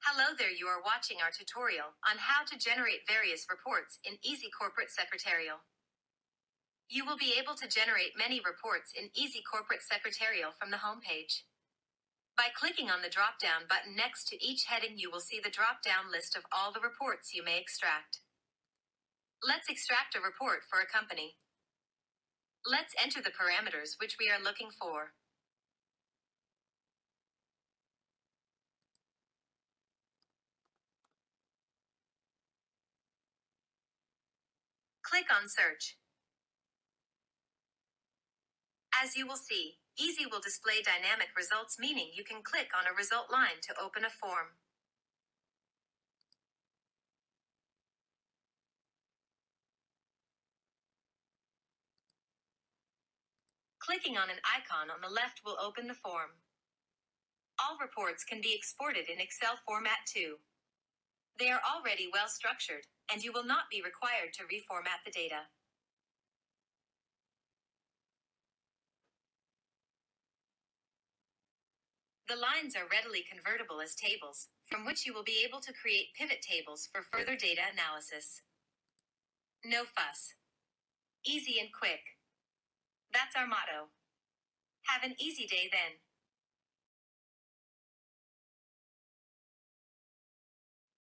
Hello there, you are watching our tutorial on how to generate various reports in Eazzy Corporate Secretarial. You will be able to generate many reports in Eazzy Corporate Secretarial from the homepage. By clicking on the drop-down button next to each heading, you will see the drop-down list of all the reports you may extract. Let's extract a report for a company. Let's enter the parameters which we are looking for. Click on Search. As you will see, Eazzy will display dynamic results, meaning you can click on a result line to open a form. Clicking on an icon on the left will open the form. All reports can be exported in Excel format too. They are already well structured, and you will not be required to reformat the data. The lines are readily convertible as tables, from which you will be able to create pivot tables for further data analysis. No fuss. Easy and quick. That's our motto. Have an easy day then.